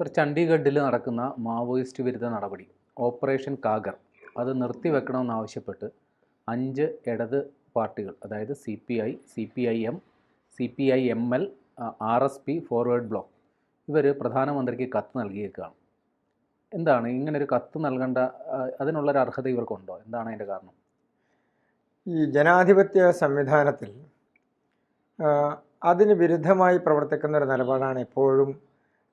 Sir, ചണ്ഡീഗഡിൽ നടക്കുന്ന Maoist വിരുദ്ധ നടപടി ഓപ്പറേഷൻ കാഗർ അത് നിർത്തിവെക്കണമെന്നാവശ്യപ്പെട്ട് 5 ഇടത് പാർട്ടികൾ, അതായത് CPI, CPIM, CPIML, RSP, forward block, ഇവർ പ്രധാനമന്ത്രിക്ക് കത്ത് നൽകിയേക്കുകയാണ്. എന്താണ് ഇങ്ങനൊരു കത്ത് നൽകേണ്ട അതിനുള്ളൊരു അർഹത ഇവർക്കുണ്ടോ? എന്താണ് അതിൻ്റെ കാരണം? ഈ ജനാധിപത്യ സംവിധാനത്തിൽ അതിന് വിരുദ്ധമായി പ്രവർത്തിക്കുന്ന ഒരു നിലപാടാണ് എപ്പോഴും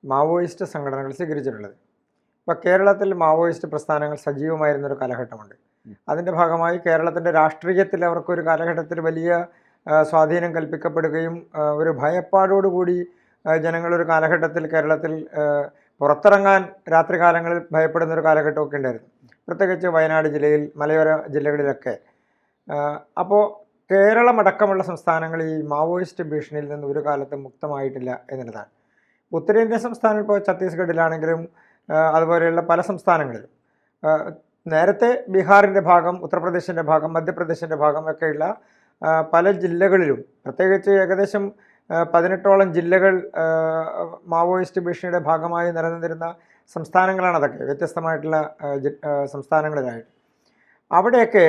മാവോയിസ്റ്റ് സംഘടനകൾ സ്വീകരിച്ചിട്ടുള്ളത്. ഇപ്പോൾ കേരളത്തിൽ മാവോയിസ്റ്റ് പ്രസ്ഥാനങ്ങൾ സജീവമായിരുന്നൊരു കാലഘട്ടമുണ്ട്. അതിൻ്റെ ഭാഗമായി കേരളത്തിൻ്റെ രാഷ്ട്രീയത്തിൽ അവർക്കൊരു കാലഘട്ടത്തിൽ വലിയ സ്വാധീനം കൽപ്പിക്കപ്പെടുകയും ഒരു ഭയപ്പാടോടുകൂടി ജനങ്ങളൊരു കാലഘട്ടത്തിൽ കേരളത്തിൽ പുറത്തിറങ്ങാൻ രാത്രികാലങ്ങളിൽ ഭയപ്പെടുന്നൊരു കാലഘട്ടമൊക്കെ ഉണ്ടായിരുന്നു, പ്രത്യേകിച്ച് വയനാട് ജില്ലയിൽ, മലയോര ജില്ലകളിലൊക്കെ. അപ്പോൾ കേരളമടക്കമുള്ള സംസ്ഥാനങ്ങൾ ഈ മാവോയിസ്റ്റ് ഭീഷണിയിൽ നിന്ന് ഒരു കാലത്തും മുക്തമായിട്ടില്ല എന്നുള്ളതാണ്. ഉത്തരേന്ത്യൻ സംസ്ഥാനം ഇപ്പോൾ ഛത്തീസ്ഗഡിലാണെങ്കിലും അതുപോലെയുള്ള പല സംസ്ഥാനങ്ങളിലും, നേരത്തെ ബീഹാറിൻ്റെ ഭാഗം, ഉത്തർപ്രദേശിൻ്റെ ഭാഗം, മധ്യപ്രദേശിൻ്റെ ഭാഗം ഒക്കെയുള്ള പല ജില്ലകളിലും, പ്രത്യേകിച്ച് ഏകദേശം 18ഓളം ജില്ലകൾ മാവോയിസ്റ്റ് ഭീഷണിയുടെ ഭാഗമായി നിലനിന്നിരുന്ന സംസ്ഥാനങ്ങളാണ്. അതൊക്കെ വ്യത്യസ്തമായിട്ടുള്ള സംസ്ഥാനങ്ങളിലായിട്ട്. അവിടെയൊക്കെ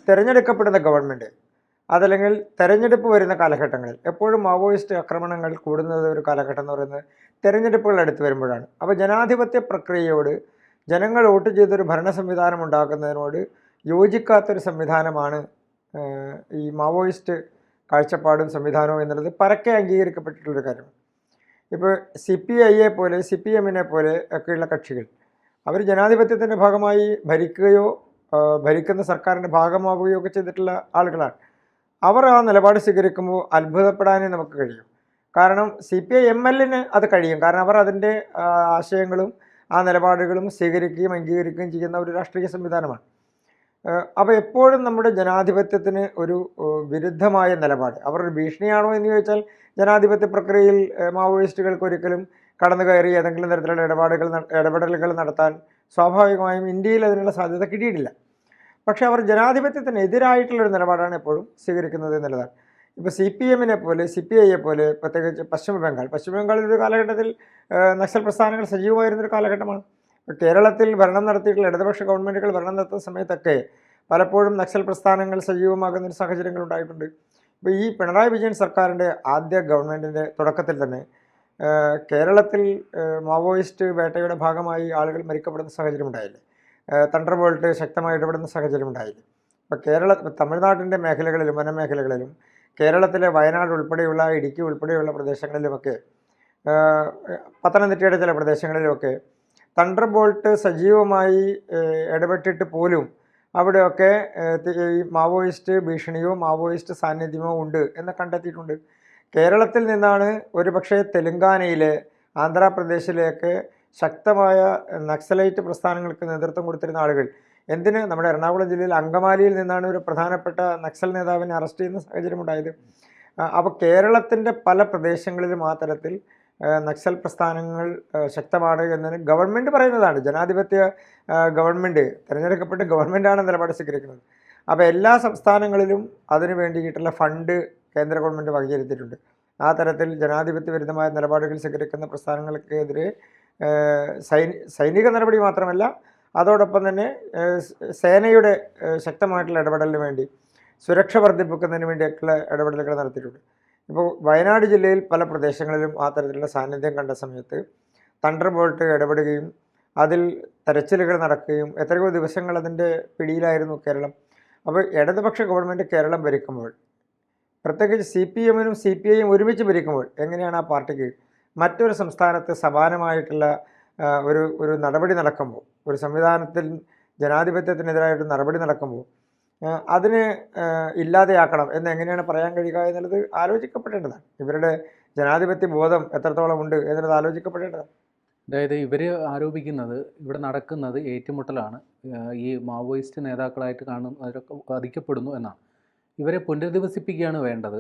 തിരഞ്ഞെടുക്കപ്പെടുന്ന ഗവൺമെൻറ് അതല്ലെങ്കിൽ തെരഞ്ഞെടുപ്പ് വരുന്ന കാലഘട്ടങ്ങളിൽ എപ്പോഴും മാവോയിസ്റ്റ് ആക്രമണങ്ങൾ കൂടുന്നത് ഒരു കാലഘട്ടം എന്ന് പറയുന്നത് തെരഞ്ഞെടുപ്പുകൾ അടുത്ത് വരുമ്പോഴാണ്. അപ്പോൾ ജനാധിപത്യ പ്രക്രിയയോട് ജനങ്ങൾ വോട്ട് ചെയ്തൊരു ഭരണ സംവിധാനം ഉണ്ടാക്കുന്നതിനോട് യോജിക്കാത്തൊരു സംവിധാനമാണ് ഈ മാവോയിസ്റ്റ് കാഴ്ചപ്പാടും സംവിധാനവും എന്നുള്ളത് പരക്കെ അംഗീകരിക്കപ്പെട്ടിട്ടുള്ളൊരു കാര്യമാണ്. ഇപ്പോൾ CPIയെ പോലെ, CPMനെ പോലെ ഒക്കെയുള്ള കക്ഷികൾ അവർ ജനാധിപത്യത്തിൻ്റെ ഭാഗമായി ഭരിക്കുകയോ ഭരിക്കുന്ന സർക്കാരിൻ്റെ ഭാഗമാവുകയോ ഒക്കെ ചെയ്തിട്ടുള്ള ആളുകളാണ്. അവർ ആ നിലപാട് സ്വീകരിക്കുമ്പോൾ അത്ഭുതപ്പെടാനേ നമുക്ക് കഴിയും. കാരണം CPIMLന് അത് കഴിയും. കാരണം അവർ അതിൻ്റെ ആശയങ്ങളും ആ നിലപാടുകളും സ്വീകരിക്കുകയും അംഗീകരിക്കുകയും ചെയ്യുന്ന ഒരു രാഷ്ട്രീയ സംവിധാനമാണ്. അപ്പോൾ എപ്പോഴും നമ്മുടെ ജനാധിപത്യത്തിന് ഒരു വിരുദ്ധമായ നിലപാട്, അവർ ഒരു ഭീഷണിയാണോ എന്ന് ചോദിച്ചാൽ ജനാധിപത്യ പ്രക്രിയയിൽ മാവോയിസ്റ്റുകൾക്ക് ഒരിക്കലും കടന്നു കയറി ഏതെങ്കിലും തരത്തിലുള്ള ഇടപെടലുകൾ നടത്താൻ സ്വാഭാവികമായും ഇന്ത്യയിൽ അതിനുള്ള സാധ്യത കിട്ടിയിട്ടില്ല. പക്ഷേ അവർ ജനാധിപത്യത്തിനെതിരായിട്ടുള്ളൊരു നിലപാടാണ് എപ്പോഴും സ്വീകരിക്കുന്നത് എന്നുള്ളതാണ്. ഇപ്പോൾ CPMനെ പോലെ, CPIയെ പോലെ, പ്രത്യേകിച്ച് പശ്ചിമ ബംഗാളിൽ ഒരു കാലഘട്ടത്തിൽ നക്സൽ പ്രസ്ഥാനങ്ങൾ സജീവമായിരുന്നൊരു കാലഘട്ടമാണ്. കേരളത്തിൽ ഭരണം നടത്തിയിട്ടുള്ള ഇടതുപക്ഷ ഗവൺമെൻറ്റുകൾ ഭരണം നടത്തുന്ന സമയത്തൊക്കെ പലപ്പോഴും നക്സൽ പ്രസ്ഥാനങ്ങൾ സജീവമാകുന്നൊരു സാഹചര്യങ്ങൾ ഉണ്ടായിട്ടുണ്ട്. ഇപ്പോൾ ഈ പിണറായി വിജയൻ സർക്കാരിൻ്റെ ആദ്യ ഗവൺമെൻറ്റിൻ്റെ തുടക്കത്തിൽ തന്നെ കേരളത്തിൽ മാവോയിസ്റ്റ് വേട്ടയുടെ ഭാഗമായി ആളുകൾ മരിക്കപ്പെടുന്ന സാഹചര്യം ഉണ്ടായില്ലേ? തണ്ടർബോൾട്ട് ശക്തമായി ഇടപെടുന്ന സാഹചര്യം ഉണ്ടായില്ലേ? ഇപ്പോൾ തമിഴ്നാട്ടിൻ്റെ മേഖലകളിലും വനമേഖലകളിലും കേരളത്തിലെ വയനാട് ഉൾപ്പെടെയുള്ള, ഇടുക്കി ഉൾപ്പെടെയുള്ള പ്രദേശങ്ങളിലുമൊക്കെ, പത്തനംതിട്ടയുടെ ചില പ്രദേശങ്ങളിലുമൊക്കെ തണ്ടർബോൾട്ട് സജീവമായി ഇടപെട്ടിട്ട് പോലും അവിടെയൊക്കെ ഈ മാവോയിസ്റ്റ് ഭീഷണിയോ മാവോയിസ്റ്റ് സാന്നിധ്യമോ ഉണ്ട് എന്ന് കണ്ടെത്തിയിട്ടുണ്ട്. കേരളത്തിൽ നിന്നാണ് ഒരുപക്ഷെ തെലുങ്കാനയിലെ, ആന്ധ്രാപ്രദേശിലേക്ക് ശക്തമായ നക്സലൈറ്റ് പ്രസ്ഥാനങ്ങൾക്ക് നേതൃത്വം കൊടുത്തിരുന്ന ആളുകൾ, എന്തിന് നമ്മുടെ എറണാകുളം ജില്ലയിൽ അങ്കമാലിയിൽ നിന്നാണ് ഒരു പ്രധാനപ്പെട്ട നക്സൽ നേതാവിനെ അറസ്റ്റ് ചെയ്യുന്ന സാഹചര്യം ഉണ്ടായത്. അപ്പോൾ കേരളത്തിൻ്റെ പല പ്രദേശങ്ങളിലും ആ തരത്തിൽ നക്സൽ പ്രസ്ഥാനങ്ങൾ ശക്തമാണ് എന്നതിന് ഗവൺമെൻറ് പറയുന്നതാണ്. ജനാധിപത്യ ഗവൺമെൻറ്, തിരഞ്ഞെടുക്കപ്പെട്ട ഗവൺമെൻറ്റാണ് നിലപാട് സ്വീകരിക്കുന്നത്. അപ്പോൾ എല്ലാ സംസ്ഥാനങ്ങളിലും അതിന് വേണ്ടിയിട്ടുള്ള ഫണ്ട് കേന്ദ്ര ഗവൺമെൻറ് വകയിരുത്തിയിട്ടുണ്ട്. ആ തരത്തിൽ ജനാധിപത്യ വിരുദ്ധമായ നിലപാടുകൾ സ്വീകരിക്കുന്ന പ്രസ്ഥാനങ്ങൾക്കെതിരെ സൈനിക നടപടി മാത്രമല്ല, അതോടൊപ്പം തന്നെ സേനയുടെ ശക്തമായിട്ടുള്ള ഇടപെടലിന് വേണ്ടി, സുരക്ഷ വർദ്ധിപ്പിക്കുന്നതിന് വേണ്ടിയൊക്കെയുള്ള ഇടപെടലുകൾ നടത്തിയിട്ടുണ്ട്. ഇപ്പോൾ വയനാട് ജില്ലയിൽ പല പ്രദേശങ്ങളിലും ആ തരത്തിലുള്ള സാന്നിധ്യം കണ്ട സമയത്ത് തണ്ടർബോൾട്ട് ഇടപെടുകയും അതിൽ തെരച്ചിലുകൾ നടക്കുകയും എത്രയോ ദിവസങ്ങൾ അതിൻ്റെ പിടിയിലായിരുന്നു കേരളം. അപ്പോൾ ഇടതുപക്ഷ ഗവൺമെൻറ് കേരളം ഭരിക്കുമ്പോൾ, പ്രത്യേകിച്ച് CPMനും CPIയും ഒരുമിച്ച് ഭരിക്കുമ്പോൾ എങ്ങനെയാണ് ആ പാർട്ടിക്ക് മറ്റൊരു സംസ്ഥാനത്ത് സമാനമായിട്ടുള്ള ഒരു നടപടി നടക്കുമ്പോൾ, ഒരു സംവിധാനത്തിൽ ജനാധിപത്യത്തിനെതിരായിട്ട് നടപടി നടക്കുമ്പോൾ അതിനെ ഇല്ലാതെയാക്കണം എന്ന് എങ്ങനെയാണ് പറയാൻ കഴിയുക എന്നുള്ളത് ആലോചിക്കപ്പെടേണ്ടതാണ്. ഇവരുടെ ജനാധിപത്യ ബോധം എത്രത്തോളം ഉണ്ട് എന്നുള്ളത് ആലോചിക്കപ്പെടേണ്ടതാണ്. അതായത് ഇവർ ആരോപിക്കുന്നത് ഇവിടെ നടക്കുന്നത് ഏറ്റുമുട്ടലാണ്, ഈ മാവോയിസ്റ്റ് നേതാക്കളായിട്ട് അവരൊക്കെ വധിക്കപ്പെടുന്നു എന്നാണ്. ഇവരെ പുനരധിവസിപ്പിക്കുകയാണ് വേണ്ടത്.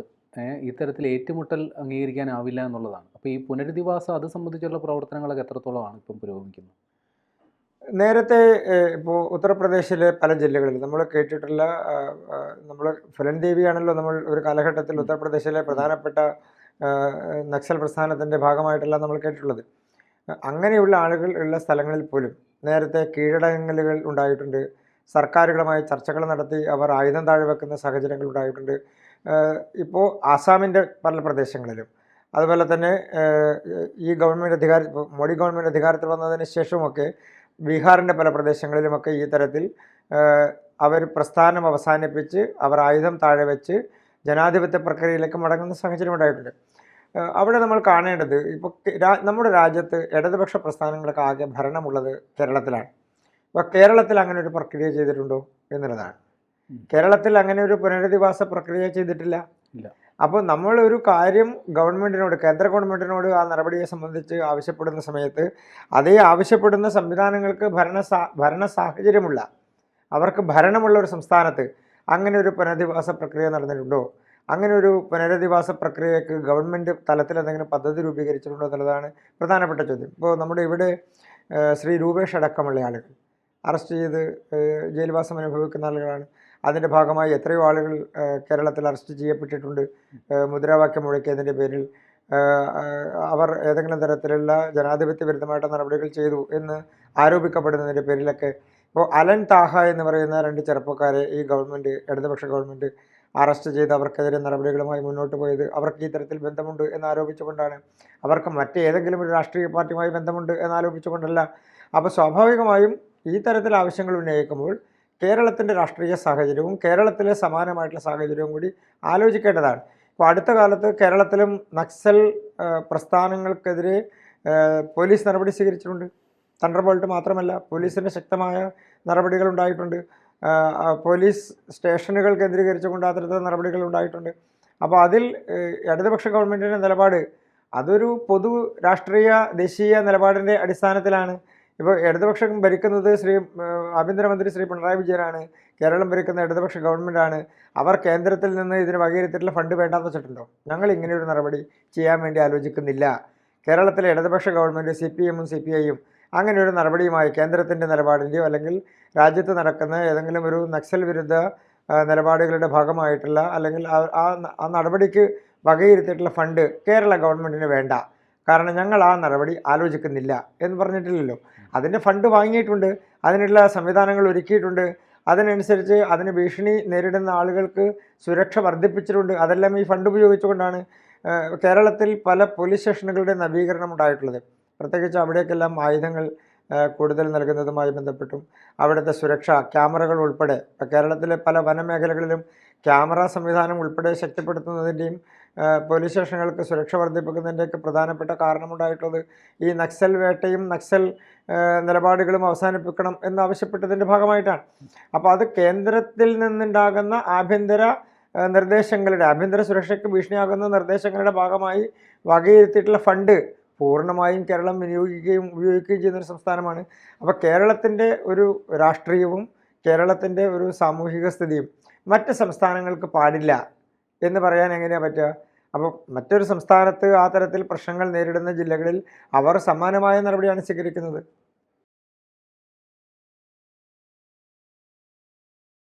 ഇത്തരത്തിൽ ഏറ്റുമുട്ടൽ അംഗീകരിക്കാനാവില്ല എന്നുള്ളതാണ്. അപ്പോൾ ഈ പുനരധിവാസം അത് സംബന്ധിച്ചുള്ള പ്രവർത്തനങ്ങളൊക്കെ എത്രത്തോളമാണ് ഇപ്പം പുരോഗമിക്കുന്നത്? നേരത്തെ ഇപ്പോൾ ഉത്തർപ്രദേശിലെ പല ജില്ലകളിൽ നമ്മൾ കേട്ടിട്ടുള്ള, നമ്മൾ ഫലൻ ദേവിയാണല്ലോ നമ്മൾ ഒരു കാലഘട്ടത്തിൽ ഉത്തർപ്രദേശിലെ പ്രധാനപ്പെട്ട നക്സൽ പ്രസ്ഥാനത്തിൻ്റെ ഭാഗമായിട്ടല്ല നമ്മൾ കേട്ടിട്ടുള്ളത്. അങ്ങനെയുള്ള ആളുകൾ ഉള്ള സ്ഥലങ്ങളിൽ പോലും നേരത്തെ കീഴടങ്ങലുകൾ ഉണ്ടായിട്ടുണ്ട്. സർക്കാരുകളുമായി ചർച്ചകൾ നടത്തി അവർ ആയുധം താഴെ വെക്കുന്ന സാഹചര്യങ്ങൾ ഉണ്ടായിട്ടുണ്ട്. ഇപ്പോൾ ആസാമിൻ്റെ പല പ്രദേശങ്ങളിലും, അതുപോലെ തന്നെ ഈ ഗവൺമെൻറ് മോഡി ഗവൺമെൻറ് അധികാരത്തിൽ വന്നതിന് ശേഷമൊക്കെ ബീഹാറിൻ്റെ പല പ്രദേശങ്ങളിലുമൊക്കെ ഈ തരത്തിൽ അവർ പ്രസ്ഥാനം അവസാനിപ്പിച്ച് അവർ ആയുധം താഴെ വെച്ച് ജനാധിപത്യ പ്രക്രിയയിലേക്ക് മടങ്ങുന്ന സാഹചര്യം ഉണ്ടായിട്ടുണ്ട്. അവിടെ നമ്മൾ കാണേണ്ടത്, ഇപ്പോൾ നമ്മുടെ രാജ്യത്ത് ഇടതുപക്ഷ പ്രസ്ഥാനങ്ങൾക്ക് ആകെ ഭരണമുള്ളത് കേരളത്തിലാണ്. അപ്പോൾ കേരളത്തിൽ അങ്ങനെ ഒരു പ്രക്രിയ ചെയ്തിട്ടുണ്ടോ എന്നുള്ളതാണ്. കേരളത്തിൽ അങ്ങനെ ഒരു പുനരധിവാസ പ്രക്രിയ ചെയ്തിട്ടില്ല. അപ്പോൾ നമ്മളൊരു കാര്യം ഗവൺമെൻറ്റിനോട്, കേന്ദ്ര ഗവൺമെൻറ്റിനോട് ആ നടപടിയെ സംബന്ധിച്ച് ആവശ്യപ്പെടുന്ന സമയത്ത് അതേ ആവശ്യപ്പെടുന്ന സംവിധാനങ്ങൾക്ക് ഭരണ സാഹചര്യമുള്ള, അവർക്ക് ഭരണമുള്ള ഒരു സംസ്ഥാനത്ത് അങ്ങനെ ഒരു പുനരധിവാസ പ്രക്രിയ നടന്നിട്ടുണ്ടോ? അങ്ങനെ ഒരു പുനരധിവാസ പ്രക്രിയക്ക് ഗവൺമെൻറ് തലത്തിൽ എന്തെങ്കിലും പദ്ധതി രൂപീകരിച്ചിട്ടുണ്ടോ എന്നുള്ളതാണ് പ്രധാനപ്പെട്ട ചോദ്യം. ഇപ്പോൾ നമ്മുടെ ഇവിടെ ശ്രീ രൂപേഷ് അടക്കമുള്ള ആളുകൾ അറസ്റ്റ് ചെയ്ത് ജയിൽവാസം അനുഭവിക്കുന്ന ആളുകളാണ്. അതിൻ്റെ ഭാഗമായി എത്രയോ ആളുകൾ കേരളത്തിൽ അറസ്റ്റ് ചെയ്യപ്പെട്ടിട്ടുണ്ട്. മുദ്രാവാക്യം മുഴക്കിയതിൻ്റെ പേരിൽ അവർ ഏതെങ്കിലും തരത്തിലുള്ള ജനാധിപത്യ വിരുദ്ധമായിട്ട് നടപടികൾ ചെയ്തു എന്ന് ആരോപിക്കപ്പെടുന്നതിൻ്റെ പേരിലൊക്കെ. ഇപ്പോൾ അലൻ താഹ എന്ന് പറയുന്ന 2 ചെറുപ്പക്കാരെ ഈ ഗവൺമെൻറ്, ഇടതുപക്ഷ ഗവൺമെൻറ് അറസ്റ്റ് ചെയ്ത് അവർക്കെതിരെ നടപടികളുമായി മുന്നോട്ട് പോയത് അവർക്ക് ഈ തരത്തിൽ ബന്ധമുണ്ട് എന്നാരോപിച്ചുകൊണ്ടാണ്. അവർക്ക് മറ്റേതെങ്കിലും ഒരു രാഷ്ട്രീയ പാർട്ടിയുമായി ബന്ധമുണ്ട് എന്നാരോപിച്ചുകൊണ്ടല്ല. അപ്പോൾ സ്വാഭാവികമായും ഈ തരത്തിൽ ആവശ്യങ്ങൾ ഉന്നയിക്കുമ്പോൾ കേരളത്തിൻ്റെ രാഷ്ട്രീയ സാഹചര്യവും കേരളത്തിലെ സമാനമായിട്ടുള്ള സാഹചര്യവും കൂടി ആലോചിക്കേണ്ടതാണ്. ഇപ്പോൾ അടുത്ത കാലത്ത് കേരളത്തിലും നക്സൽ പ്രസ്ഥാനങ്ങൾക്കെതിരെ പോലീസ് നടപടി സ്വീകരിച്ചിട്ടുണ്ട്. തണ്ടർബോൾട്ട് മാത്രമല്ല, പോലീസിൻ്റെ ശക്തമായ നടപടികൾ ഉണ്ടായിട്ടുണ്ട്. പോലീസ് സ്റ്റേഷനുകൾ കേന്ദ്രീകരിച്ചുകൊണ്ട് അത്തരത്തിലുള്ള നടപടികൾ ഉണ്ടായിട്ടുണ്ട്. അപ്പോൾ അതിൽ ഇടതുപക്ഷ ഗവൺമെൻറ്റിൻ്റെ നിലപാട് അതൊരു പൊതു രാഷ്ട്രീയ ദേശീയ നിലപാടിൻ്റെ അടിസ്ഥാനത്തിലാണ്. ഇപ്പോൾ ഇടതുപക്ഷം ഭരിക്കുന്നത് ആഭ്യന്തരമന്ത്രി ശ്രീ പിണറായി വിജയനാണ്. കേരളം ഭരിക്കുന്ന ഇടതുപക്ഷ ഗവൺമെൻറ്റാണ്. അവർ കേന്ദ്രത്തിൽ നിന്ന് ഇതിന് വകയിരുത്തിയിട്ടുള്ള ഫണ്ട് വേണ്ടാന്ന് വെച്ചിട്ടുണ്ടോ? ഞങ്ങൾ ഇങ്ങനെയൊരു നടപടി ചെയ്യാൻ വേണ്ടി ആലോചിക്കുന്നില്ല. കേരളത്തിലെ ഇടതുപക്ഷ ഗവൺമെൻറ് CPM-ഉം CPI-യും അങ്ങനെ ഒരു നടപടിയുമായി കേന്ദ്രത്തിൻ്റെ നിലപാടിൻ്റെയോ അല്ലെങ്കിൽ രാജ്യത്ത് നടക്കുന്ന ഏതെങ്കിലും ഒരു നക്സൽ വിരുദ്ധ നിലപാടുകളുടെ ഭാഗമായിട്ടുള്ള അല്ലെങ്കിൽ ആ നടപടിക്ക് വകയിരുത്തിയിട്ടുള്ള ഫണ്ട് കേരള ഗവൺമെൻറ്റിന് വേണ്ട, കാരണം ഞങ്ങൾ ആ നടപടി ആലോചിക്കുന്നില്ല എന്ന് പറഞ്ഞിട്ടില്ലല്ലോ. അതിൻ്റെ ഫണ്ട് വാങ്ങിയിട്ടുണ്ട്, അതിനുള്ള സംവിധാനങ്ങൾ ഒരുക്കിയിട്ടുണ്ട്, അതിനനുസരിച്ച് അതിന് ഭീഷണി നേരിടുന്ന ആളുകൾക്ക് സുരക്ഷ വർദ്ധിപ്പിച്ചിട്ടുണ്ട്. അതെല്ലാം ഈ ഫണ്ട് ഉപയോഗിച്ചുകൊണ്ടാണ് കേരളത്തിൽ പല പോലീസ് സ്റ്റേഷനുകളുടെ നവീകരണം ഉണ്ടായിട്ടുള്ളത്. പ്രത്യേകിച്ച് അവിടേക്കെല്ലാം ആയുധങ്ങൾ കൂടുതൽ നൽകുന്നതുമായി ബന്ധപ്പെട്ടും അവിടുത്തെ സുരക്ഷ, ക്യാമറകൾ ഉൾപ്പെടെ കേരളത്തിലെ പല വനമേഖലകളിലും ക്യാമറ സംവിധാനം ഉൾപ്പെടെ ശക്തിപ്പെടുത്തുന്നതിൻ്റെയും പോലീസ് സ്റ്റേഷനുകൾക്ക് സുരക്ഷ വർദ്ധിപ്പിക്കുന്നതിൻ്റെയൊക്കെ പ്രധാനപ്പെട്ട കാരണമുണ്ടായിട്ടുള്ളത് ഈ നക്സൽ വേട്ടയും നക്സൽ നിലപാടുകളും അവസാനിപ്പിക്കണം എന്നാവശ്യപ്പെട്ടതിൻ്റെ ഭാഗമായിട്ടാണ്. അപ്പോൾ അത് കേന്ദ്രത്തിൽ നിന്നുണ്ടാകുന്ന ആഭ്യന്തര സുരക്ഷയ്ക്ക് ഭീഷണിയാകുന്ന നിർദ്ദേശങ്ങളുടെ ഭാഗമായി വകയിരുത്തിയിട്ടുള്ള ഫണ്ട് പൂർണ്ണമായും കേരളം വിനിയോഗിക്കുകയും ഉപയോഗിക്കുകയും ചെയ്യുന്നൊരു സംസ്ഥാനമാണ്. അപ്പോൾ കേരളത്തിൻ്റെ ഒരു രാഷ്ട്രീയവും കേരളത്തിൻ്റെ ഒരു സാമൂഹിക സ്ഥിതിയും മറ്റ് സംസ്ഥാനങ്ങൾക്ക് പാടില്ല എന്ന് പറയാൻ എങ്ങനെയാണ് പറ്റുക? അപ്പോൾ മറ്റൊരു സംസ്ഥാനത്ത് ആ തരത്തിൽ പ്രശ്നങ്ങൾ നേരിടുന്ന ജില്ലകളിൽ അവർ സമാനമായ നടപടിയാണ് സ്വീകരിക്കുന്നത്.